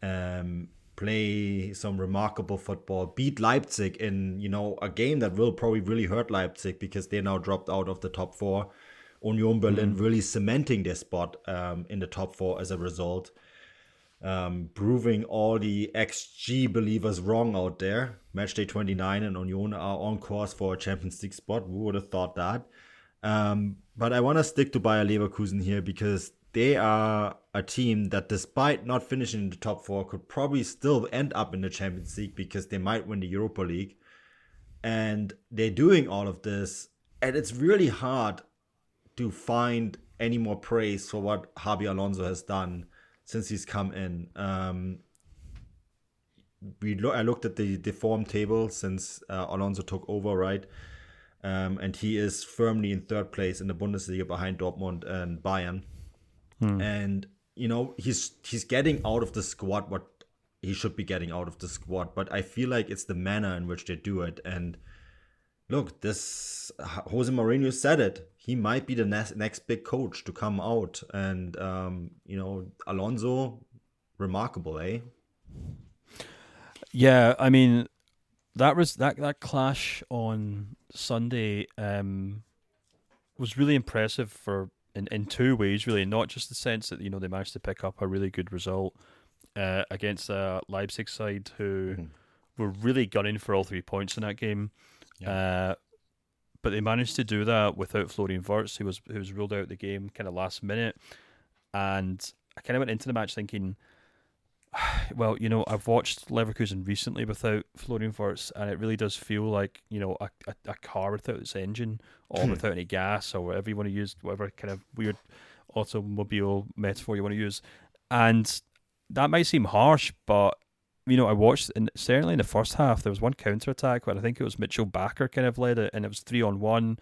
Play some remarkable football. Beat Leipzig in, a game that will probably really hurt Leipzig, because they now dropped out of the top 4. Union Berlin really cementing their spot in the top 4 as a result. Proving all the XG believers wrong out there. Matchday 29 and Union are on course for a Champions League spot. Who would have thought that? But I want to stick to Bayer Leverkusen here because they are a team that, despite not finishing in the top 4, could probably still end up in the Champions League because they might win the Europa League. And they're doing all of this. And it's really hard to find any more praise for what RB Alonso has done since he's come in. I looked at the form table since Alonso took over, right? And he is firmly in 3rd place in the Bundesliga behind Dortmund and Bayern. And, he's getting out of the squad what he should be getting out of the squad. But I feel like it's the manner in which they do it. And look, Jose Mourinho said it. He might be the next big coach to come out. And, Alonso, remarkable, eh? Yeah, I mean, that clash on Sunday was really impressive in 2 ways, really. Not just the sense that, they managed to pick up a really good result against a Leipzig side who were really gunning for all 3 points in that game. Yeah. But they managed to do that without Florian Wirtz, who was ruled out of the game kind of last minute. And I kind of went into the match thinking, well, I've watched Leverkusen recently without Florian Wirtz, and it really does feel like, a car without its engine or without any gas or whatever you want to use, whatever kind of weird automobile metaphor you want to use. And that might seem harsh, but, I watched, and certainly in the first half, there was one counter-attack where I think it was Mitchell Bakker kind of led it, and it was 3-on-1.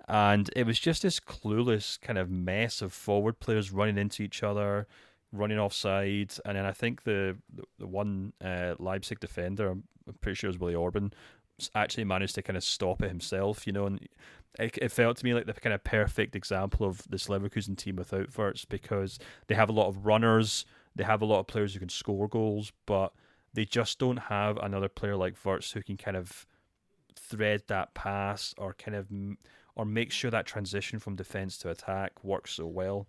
And it was just this clueless kind of mess of forward players running into each other, running offside, and then I think the one Leipzig defender, I'm pretty sure it was Willy Orban, actually managed to kind of stop it himself, and it felt to me like the kind of perfect example of this Leverkusen team without Wirtz, because they have a lot of runners, they have a lot of players who can score goals, but they just don't have another player like Wirtz who can kind of thread that pass or or make sure that transition from defence to attack works so well.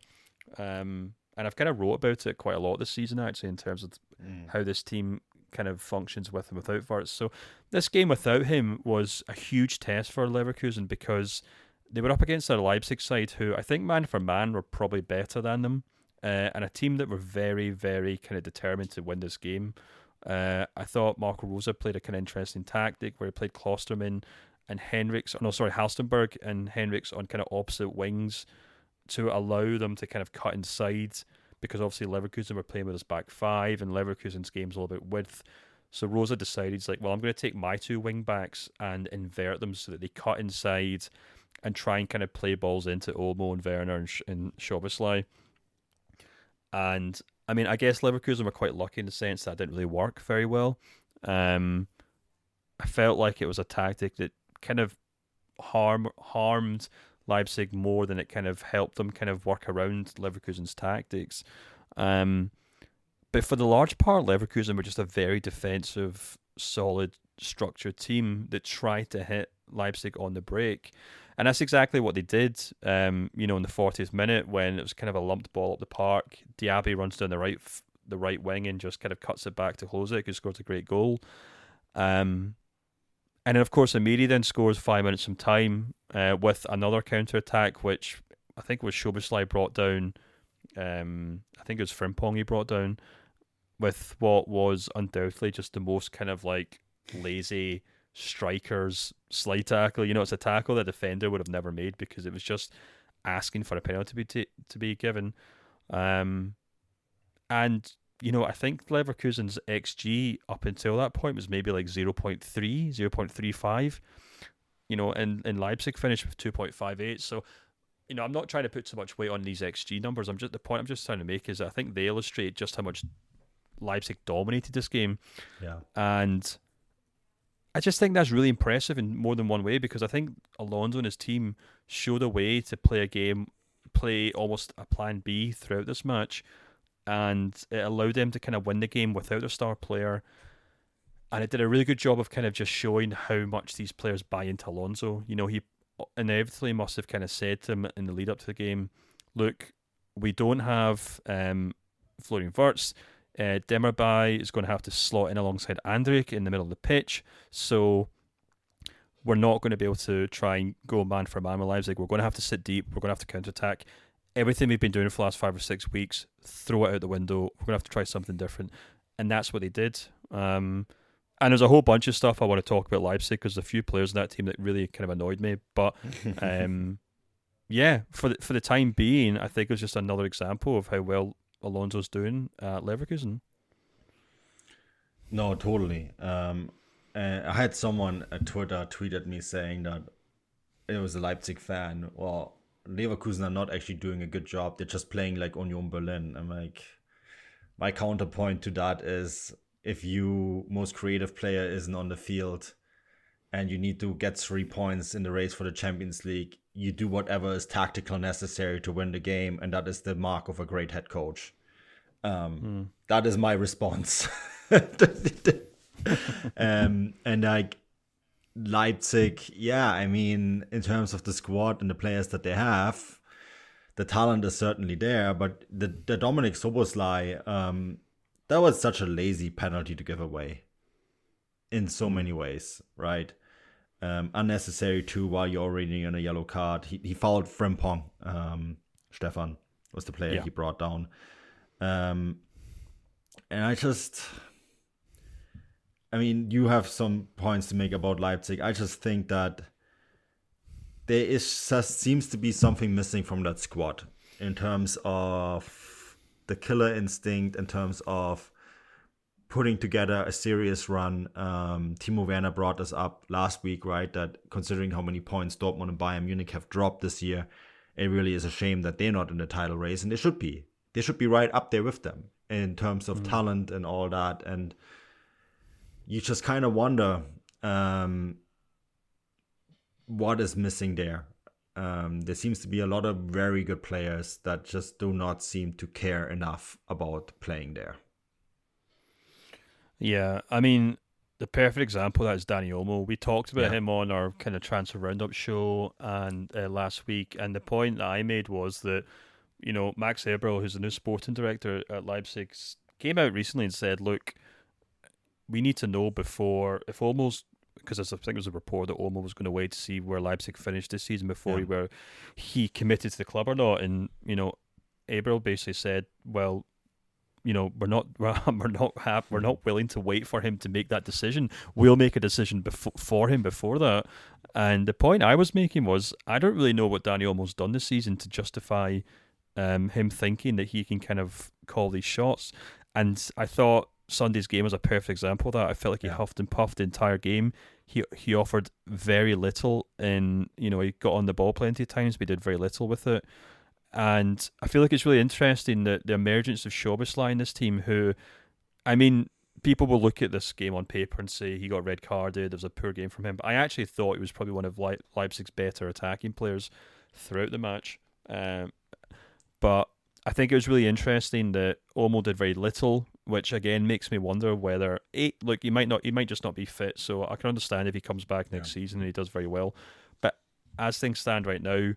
And I've kind of wrote about it quite a lot this season, actually, in terms of how this team kind of functions with and without Wirtz. So this game without him was a huge test for Leverkusen because they were up against a Leipzig side who I think man for man were probably better than them, and a team that were very, very kind of determined to win this game. I thought Marco Rose played a kind of interesting tactic where he played Klostermann and Halstenberg and Henriks on kind of opposite wings to allow them to kind of cut inside, because obviously Leverkusen were playing with his back 5 and Leverkusen's game's all about width. So Rosa decided, he's like, well, I'm going to take my 2 wing backs and invert them so that they cut inside and try and kind of play balls into Olmo and Werner and Szoboszlai. And I mean, I guess Leverkusen were quite lucky in the sense that it didn't really work very well. I felt like it was a tactic that kind of harmed Leipzig more than it kind of helped them kind of work around Leverkusen's tactics. But for the large part, Leverkusen were just a very defensive, solid, structured team that tried to hit Leipzig on the break. And that's exactly what they did, in the 40th minute when it was kind of a lumped ball up the park. Diaby runs down the right wing and just kind of cuts it back to Hložek, who scores a great goal. And then, of course, Amiri then scores 5 minutes from time with another counter-attack, which I think was Szoboszlai brought down. I think it was Frimpong he brought down with what was undoubtedly just the most kind of like lazy strikers slide tackle. It's a tackle that a defender would have never made because it was just asking for a penalty to be given. And I think Leverkusen's XG up until that point was maybe like 0.3, 0.35. And Leipzig finished with 2.58. So, I'm not trying to put too much weight on these XG numbers. The point I'm just trying to make is that I think they illustrate just how much Leipzig dominated this game. Yeah. And I just think that's really impressive in more than one way, because I think Alonso and his team showed a way to play almost a plan B throughout this match. And it allowed them to kind of win the game without their star player. And it did a really good job of kind of just showing how much these players buy into Alonso. He inevitably must have kind of said to him in the lead up to the game, look, we don't have Florian Wirtz. Demirbay is going to have to slot in alongside Andrik in the middle of the pitch. So we're not going to be able to try and go man for man with Leipzig. We're going to have to sit deep. We're going to have to counter-attack. Everything we've been doing for the last 5 or 6 weeks, throw it out the window. We're going to have to try something different. And that's what they did. And there's a whole bunch of stuff I want to talk about Leipzig, because there's a few players in that team that really kind of annoyed me. But yeah, for the time being, I think it was just another example of how well Alonso's doing at Leverkusen. No, totally. I had someone at Twitter tweet at me saying that it was a Leipzig fan. Well, Leverkusen are not actually doing a good job. They're just playing like Union Berlin. I'm like, my counterpoint to that is, if you most creative player isn't on the field and you need to get 3 points in the race for the Champions League, you do whatever is tactical necessary to win the game, and that is the mark of a great head coach. That is my response. And like Leipzig, yeah, I mean, in terms of the squad and the players that they have, the talent is certainly there, but the Dominic Szoboszlai, that was such a lazy penalty to give away in so many ways, right? Unnecessary too, while you're already on a yellow card. He fouled Frimpong. Stefan was the player he brought down. And I mean, you have some points to make about Leipzig. I just think that there seems to be something missing from that squad in terms of the killer instinct, in terms of putting together a serious run. Timo Werner brought this up last week, right? That considering how many points Dortmund and Bayern Munich have dropped this year, it really is a shame that they're not in the title race, and they should be. They should be right up there with them in terms of talent and all that. And you just kind of wonder what is missing there. There seems to be a lot of very good players that just do not seem to care enough about playing there. Yeah, I mean, the perfect example of that is Dani Olmo. We talked about him on our kind of transfer roundup show and last week, and the point that I made was that, you know, Max Eberl, who's the new sporting director at Leipzig, came out recently and said, look, we need to know before, if Olmo's, because I think there was a report that Olmo was going to wait to see where Leipzig finished this season before he committed to the club or not. And, you know, Eberl basically said, well, you know, we're not willing to wait for him to make that decision. We'll make a decision for him before that. And the point I was making was, I don't really know what Dani Olmo's done this season to justify him thinking that he can kind of call these shots. And I thought Sunday's game was a perfect example of that. I felt like he huffed and puffed the entire game. He offered very little, and you know, he got on the ball plenty of times, but he did very little with it. And I feel like it's really interesting that the emergence of Szoboszlai in this team, who, I mean, people will look at this game on paper and say he got red carded, there was a poor game from him, but I actually thought he was probably one of Leipzig's better attacking players throughout the match. But I think it was really interesting that Olmo did very little, which again makes me wonder whether he might just not be fit. So I can understand if he comes back next season and he does very well. But as things stand right now,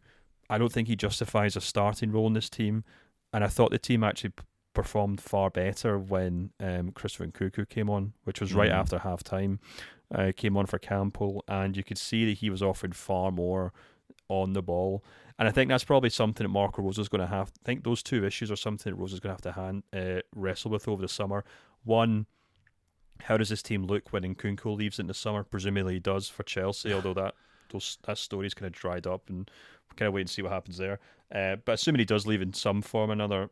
I don't think he justifies a starting role in this team. And I thought the team actually performed far better when Christopher Nkunku came on, which was right after half time. Came on for Campbell, and you could see that he was offering far more on the ball. And I think that's probably something that Marco Rosa's going to have. I think those two issues are something that Rosa's going to have to wrestle with over the summer. One, how does this team look when Nkunku leaves in the summer? Presumably he does for Chelsea, although that story's kind of dried up, and we'll kind of wait and see what happens there. But assuming he does leave in some form or another,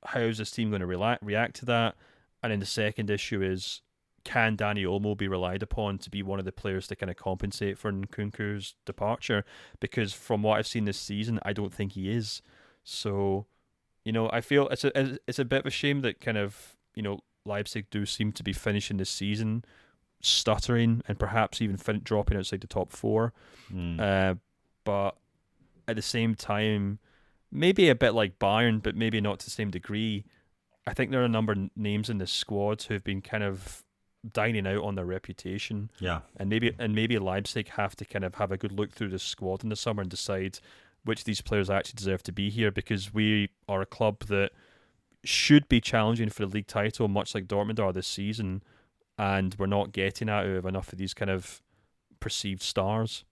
how is this team going to react to that? And then the second issue is, can Dani Olmo be relied upon to be one of the players to kind of compensate for Nkunku's departure? Because from what I've seen this season, I don't think he is. So, you know, I feel it's a bit of a shame that kind of, you know, Leipzig do seem to be finishing this season stuttering and perhaps even dropping outside the top four. But at the same time, maybe a bit like Bayern, but maybe not to the same degree. I think there are a number of names in this squad who've been kind of dining out on their reputation. Yeah. And maybe Leipzig have to kind of have a good look through this squad in the summer and decide which of these players actually deserve to be here, because we are a club that should be challenging for the league title, much like Dortmund are this season, and we're not getting out of enough of these kind of perceived stars.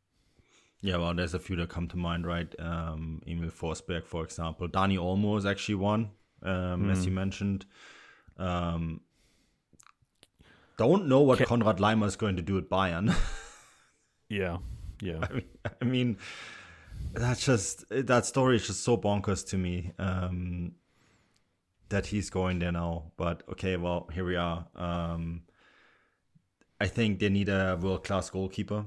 Yeah, well, there's a few that come to mind, right? Emil Forsberg, for example. Dani Olmo is actually one, as you mentioned. Don't know what Konrad Laimer is going to do at Bayern. Yeah. I mean, that story is just so bonkers to me, that he's going there now. But okay, well, here we are. I think they need a world-class goalkeeper.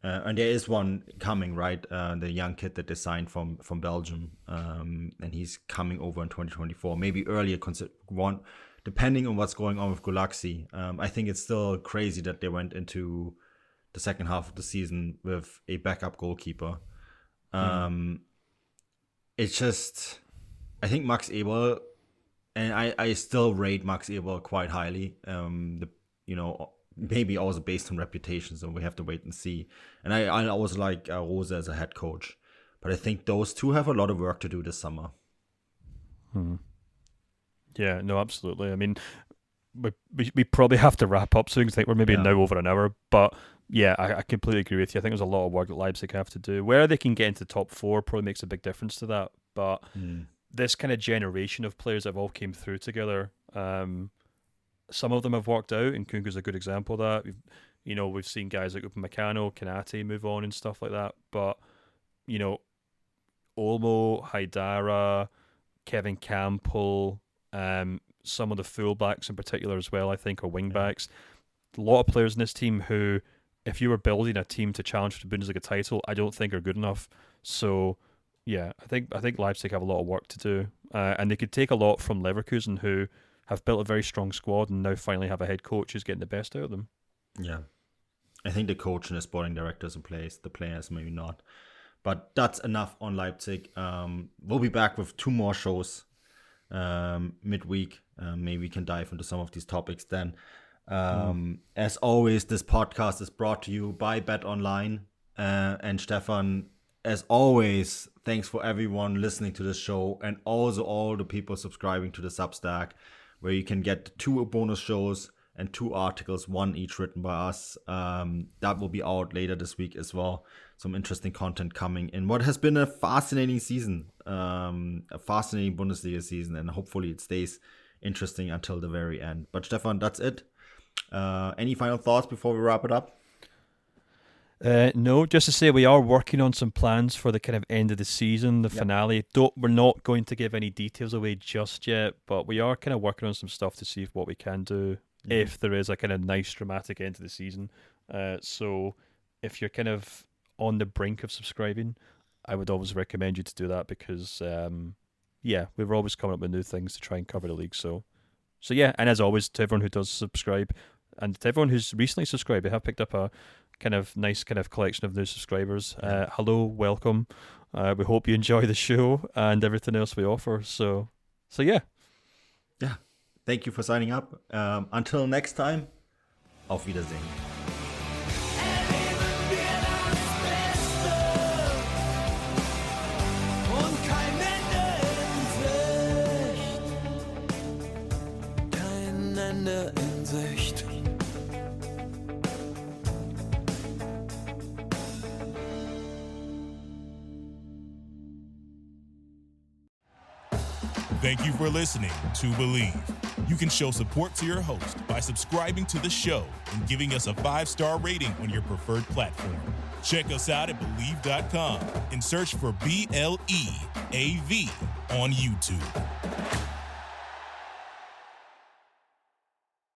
And there is one coming, right? The young kid that they signed from Belgium. And he's coming over in 2024, maybe earlier, depending on what's going on with Gulaxi. I think it's still crazy that they went into the second half of the season with a backup goalkeeper. It's just, I think Max Eberl, and I still rate Max Eberl quite highly. Maybe also based on reputation, so we have to wait and see. And I also like Rose as a head coach, but I think those two have a lot of work to do this summer. Yeah, no, absolutely. I mean, we probably have to wrap up soon because I think we're maybe now over an hour. But yeah, I completely agree with you. I think there's a lot of work that Leipzig have to do. Where they can get into the top 4 probably makes a big difference to that. But this kind of generation of players that have all came through together, some of them have worked out, and Kunku's a good example of that. We've seen guys like Upamecano, Kanate move on and stuff like that. But, Olmo, Haidara, Kevin Campbell, some of the fullbacks in particular as well, I think, are wingbacks. A lot of players in this team who, if you were building a team to challenge for the Bundesliga title, I don't think are good enough. So, yeah, I think Leipzig have a lot of work to do. And they could take a lot from Leverkusen, who have built a very strong squad and now finally have a head coach who's getting the best out of them. Yeah. I think the coach and the sporting director is in place, the players maybe not. But that's enough on Leipzig. We'll be back with 2 more shows midweek. Maybe we can dive into some of these topics then. As always, this podcast is brought to you by BetOnline. And Stefan, as always, thanks for everyone listening to this show, and also all the people subscribing to the Substack, where you can get 2 bonus shows and 2 articles, 1 each written by us. That will be out later this week as well. Some interesting content coming in what has been a fascinating season, a fascinating Bundesliga season, and hopefully it stays interesting until the very end. But Stefan, that's it. Any final thoughts before we wrap it up? No, just to say we are working on some plans for the kind of end of the season, the finale. We're not going to give any details away just yet, but we are kind of working on some stuff to see what we can do if there is a kind of nice dramatic end to the season. So if you're kind of on the brink of subscribing, I would always recommend you to do that because, we're always coming up with new things to try and cover the league. So yeah, and as always, to everyone who does subscribe, and to everyone who's recently subscribed, we have picked up a kind of nice kind of collection of new subscribers. Hello, welcome. We hope you enjoy the show and everything else we offer. So yeah. Yeah. Thank you for signing up. Until next time, auf Wiedersehen. In Sicht. Thank you for listening to Believe. You can show support to your host by subscribing to the show and giving us a 5-star rating on your preferred platform. Check us out at Believe.com and search for BLEAV on YouTube.